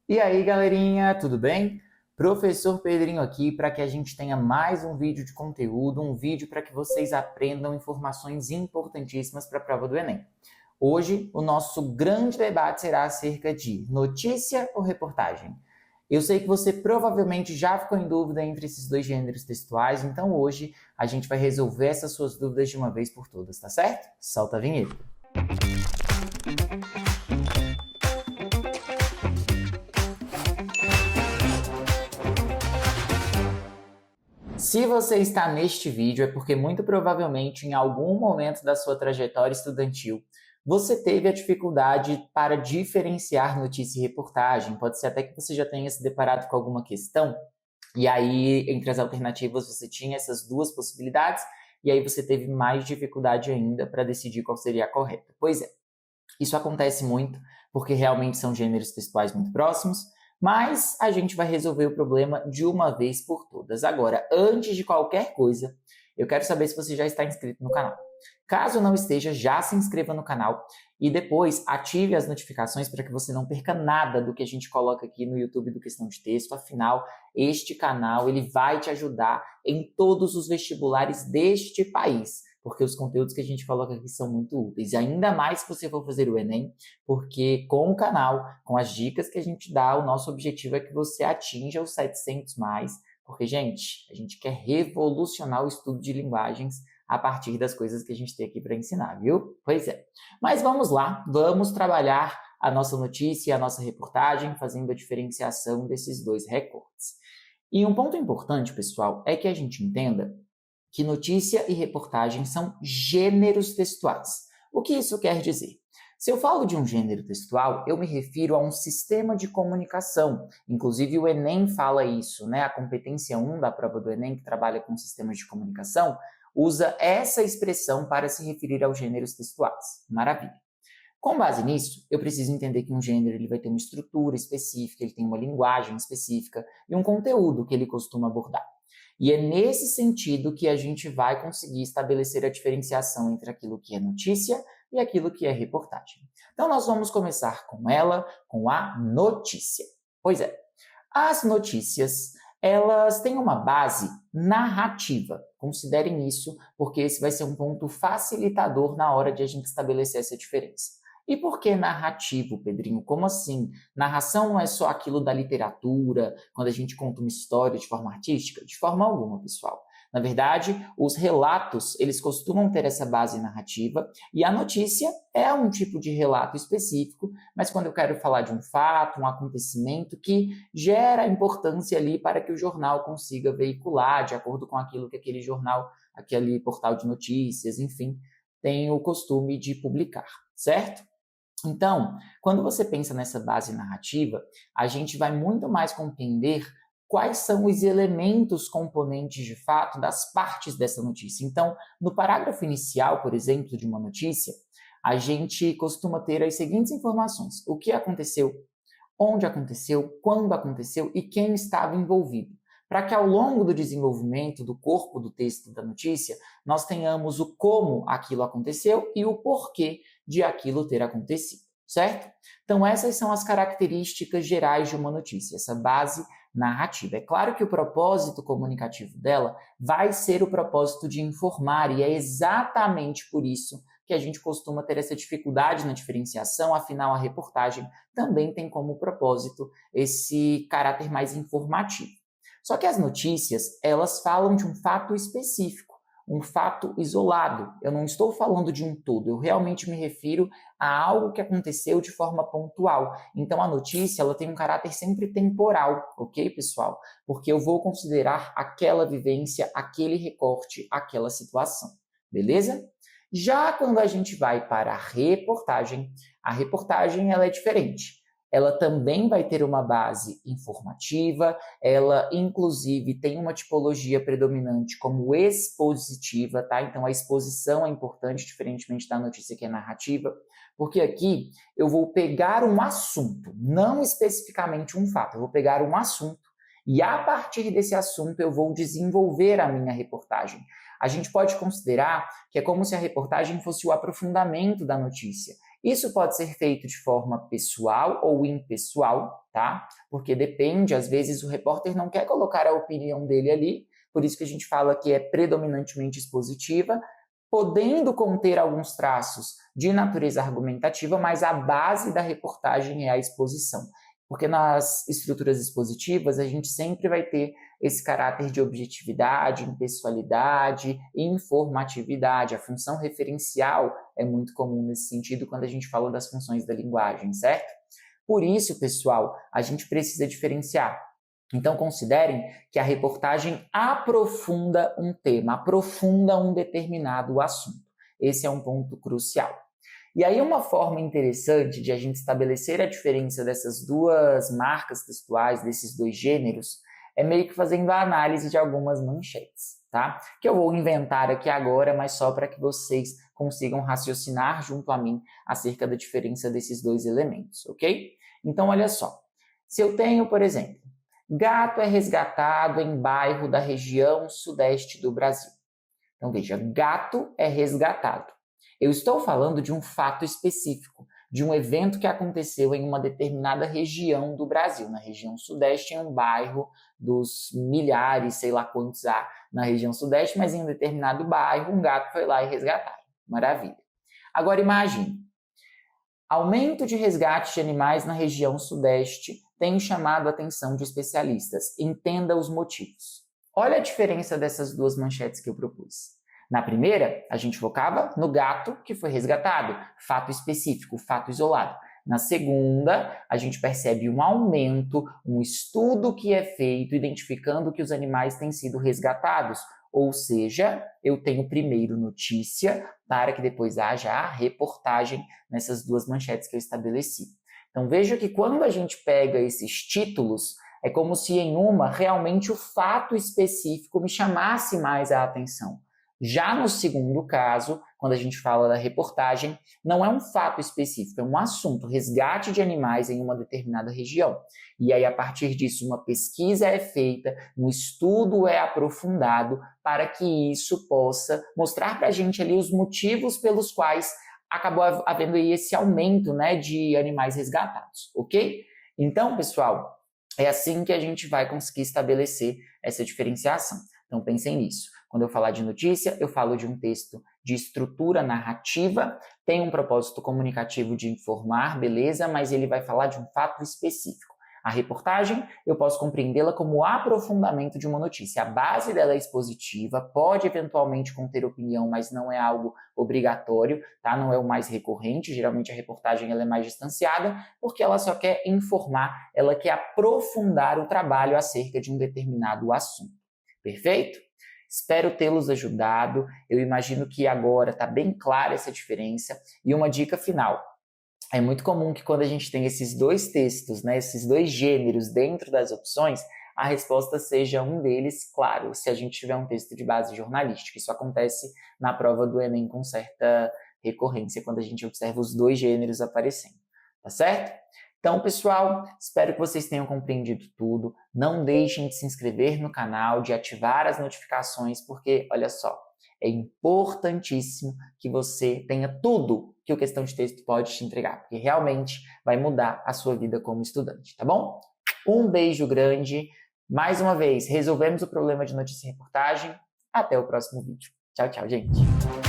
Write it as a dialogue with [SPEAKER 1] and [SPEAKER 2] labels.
[SPEAKER 1] E aí, galerinha, tudo bem? Professor Pedrinho aqui para que a gente tenha mais um vídeo de conteúdo, um vídeo para que vocês aprendam informações importantíssimas para a prova do Enem. Hoje, o nosso grande debate será acerca de notícia ou reportagem. Eu sei que você provavelmente já ficou em dúvida entre esses dois gêneros textuais, então hoje a gente vai resolver essas suas dúvidas de uma vez por todas, tá certo? Solta a vinheta. Se você está neste vídeo é porque muito provavelmente em algum momento da sua trajetória estudantil você teve a dificuldade para diferenciar notícia e reportagem. Pode ser até que você já tenha se deparado com alguma questão e aí entre as alternativas você tinha essas duas possibilidades e aí você teve mais dificuldade ainda para decidir qual seria a correta. Pois é, isso acontece muito porque realmente são gêneros textuais muito próximos, mas a gente vai resolver o problema de uma vez por todas. Agora, antes de qualquer coisa, eu quero saber se você já está inscrito no canal. Caso não esteja, já se inscreva no canal e depois ative as notificações para que você não perca nada do que a gente coloca aqui no YouTube do Questão de Texto. Afinal, este canal ele vai te ajudar em todos os vestibulares deste país, porque os conteúdos que a gente coloca aqui são muito úteis. E ainda mais se você for fazer o Enem, porque com o canal, com as dicas que a gente dá, o nosso objetivo é que você atinja os 700 mais, porque, gente, a gente quer revolucionar o estudo de linguagens a partir das coisas que a gente tem aqui para ensinar, viu? Pois é. Mas vamos lá, vamos trabalhar a nossa notícia e a nossa reportagem, fazendo a diferenciação desses dois recortes. E um ponto importante, pessoal, é que a gente entenda que notícia e reportagem são gêneros textuais. O que isso quer dizer? Se eu falo de um gênero textual, eu me refiro a um sistema de comunicação. Inclusive o Enem fala isso, né? A competência 1 da prova do Enem, que trabalha com sistemas de comunicação, usa essa expressão para se referir aos gêneros textuais. Maravilha. Com base nisso, eu preciso entender que um gênero ele vai ter uma estrutura específica, ele tem uma linguagem específica e um conteúdo que ele costuma abordar. E é nesse sentido que a gente vai conseguir estabelecer a diferenciação entre aquilo que é notícia e aquilo que é reportagem. Então, nós vamos começar com ela, com a notícia. Pois é, as notícias, elas têm uma base narrativa. Considerem isso, porque esse vai ser um ponto facilitador na hora de a gente estabelecer essa diferença. E por que narrativo, Pedrinho? Como assim? Narração não é só aquilo da literatura, quando a gente conta uma história de forma artística? De forma alguma, pessoal. Na verdade, os relatos, eles costumam ter essa base narrativa e a notícia é um tipo de relato específico, mas quando eu quero falar de um fato, um acontecimento que gera importância ali para que o jornal consiga veicular de acordo com aquilo que aquele jornal, aquele portal de notícias, enfim, tem o costume de publicar, certo? Então, quando você pensa nessa base narrativa, a gente vai muito mais compreender quais são os elementos componentes de fato das partes dessa notícia. Então, no parágrafo inicial, por exemplo, de uma notícia, a gente costuma ter as seguintes informações: o que aconteceu, onde aconteceu, quando aconteceu e quem estava envolvido. Para que ao longo do desenvolvimento do corpo do texto da notícia, nós tenhamos o como aquilo aconteceu e o porquê de aquilo ter acontecido, certo? Então essas são as características gerais de uma notícia, essa base narrativa. É claro que o propósito comunicativo dela vai ser o propósito de informar, e é exatamente por isso que a gente costuma ter essa dificuldade na diferenciação, afinal a reportagem também tem como propósito esse caráter mais informativo. Só que as notícias, elas falam de um fato específico, um fato isolado. Eu não estou falando de um todo, eu realmente me refiro a algo que aconteceu de forma pontual. Então a notícia, ela tem um caráter sempre temporal, ok, pessoal? Porque eu vou considerar aquela vivência, aquele recorte, aquela situação, beleza? Já quando a gente vai para a reportagem ela é diferente. Ela também vai ter uma base informativa, ela inclusive tem uma tipologia predominante como expositiva, tá? Então a exposição é importante, diferentemente da notícia que é narrativa, porque aqui eu vou pegar um assunto, não especificamente um fato, eu vou pegar um assunto e a partir desse assunto eu vou desenvolver a minha reportagem. A gente pode considerar que é como se a reportagem fosse o aprofundamento da notícia. Isso pode ser feito de forma pessoal ou impessoal, tá? Porque depende, às vezes o repórter não quer colocar a opinião dele ali, por isso que a gente fala que é predominantemente expositiva, podendo conter alguns traços de natureza argumentativa, mas a base da reportagem é a exposição. Porque nas estruturas expositivas a gente sempre vai ter esse caráter de objetividade, impessoalidade e informatividade. A função referencial é muito comum nesse sentido quando a gente fala das funções da linguagem, certo? Por isso, pessoal, a gente precisa diferenciar. Então, considerem que a reportagem aprofunda um tema, aprofunda um determinado assunto. Esse é um ponto crucial. E aí, uma forma interessante de a gente estabelecer a diferença dessas duas marcas textuais, desses dois gêneros, é meio que fazendo a análise de algumas manchetes, tá? Que eu vou inventar aqui agora, mas só para que vocês consigam raciocinar junto a mim acerca da diferença desses dois elementos, ok? Então, olha só. Se eu tenho, por exemplo, gato é resgatado em bairro da região sudeste do Brasil. Então, veja, gato é resgatado. Eu estou falando de um fato específico, de um evento que aconteceu em uma determinada região do Brasil. Na região sudeste, em um bairro dos milhares, sei lá quantos há na região sudeste, mas em um determinado bairro, um gato foi lá e resgataram. Maravilha. Agora imagine, aumento de resgate de animais na região sudeste tem chamado a atenção de especialistas. Entenda os motivos. Olha a diferença dessas duas manchetes que eu propus. Na primeira, a gente focava no gato que foi resgatado, fato específico, fato isolado. Na segunda, a gente percebe um aumento, um estudo que é feito identificando que os animais têm sido resgatados. Ou seja, eu tenho primeiro notícia para que depois haja a reportagem nessas duas manchetes que eu estabeleci. Então veja que quando a gente pega esses títulos, é como se em uma realmente o fato específico me chamasse mais a atenção. Já no segundo caso, quando a gente fala da reportagem, não é um fato específico, é um assunto, resgate de animais em uma determinada região. E aí, a partir disso, uma pesquisa é feita, um estudo é aprofundado para que isso possa mostrar para a gente ali os motivos pelos quais acabou havendo aí esse aumento, né, de animais resgatados, ok? Então, pessoal, é assim que a gente vai conseguir estabelecer essa diferenciação. Então, pensem nisso. Quando eu falar de notícia, eu falo de um texto de estrutura narrativa, tem um propósito comunicativo de informar, beleza, mas ele vai falar de um fato específico. A reportagem, eu posso compreendê-la como aprofundamento de uma notícia. A base dela é expositiva, pode eventualmente conter opinião, mas não é algo obrigatório, tá? Não é o mais recorrente. Geralmente a reportagem ela é mais distanciada, porque ela só quer informar, ela quer aprofundar o trabalho acerca de um determinado assunto. Perfeito? Espero tê-los ajudado. Eu imagino que agora está bem clara essa diferença. E uma dica final. É muito comum que quando a gente tem esses dois textos, né, esses dois gêneros dentro das opções, a resposta seja um deles, claro, se a gente tiver um texto de base jornalística. Isso acontece na prova do Enem com certa recorrência, quando a gente observa os dois gêneros aparecendo. Tá certo? Então, pessoal, espero que vocês tenham compreendido tudo. Não deixem de se inscrever no canal, de ativar as notificações, porque, olha só, é importantíssimo que você tenha tudo que o Questão de Texto pode te entregar, porque realmente vai mudar a sua vida como estudante, tá bom? Um beijo grande. Mais uma vez, resolvemos o problema de notícia e reportagem. Até o próximo vídeo. Tchau, tchau, gente.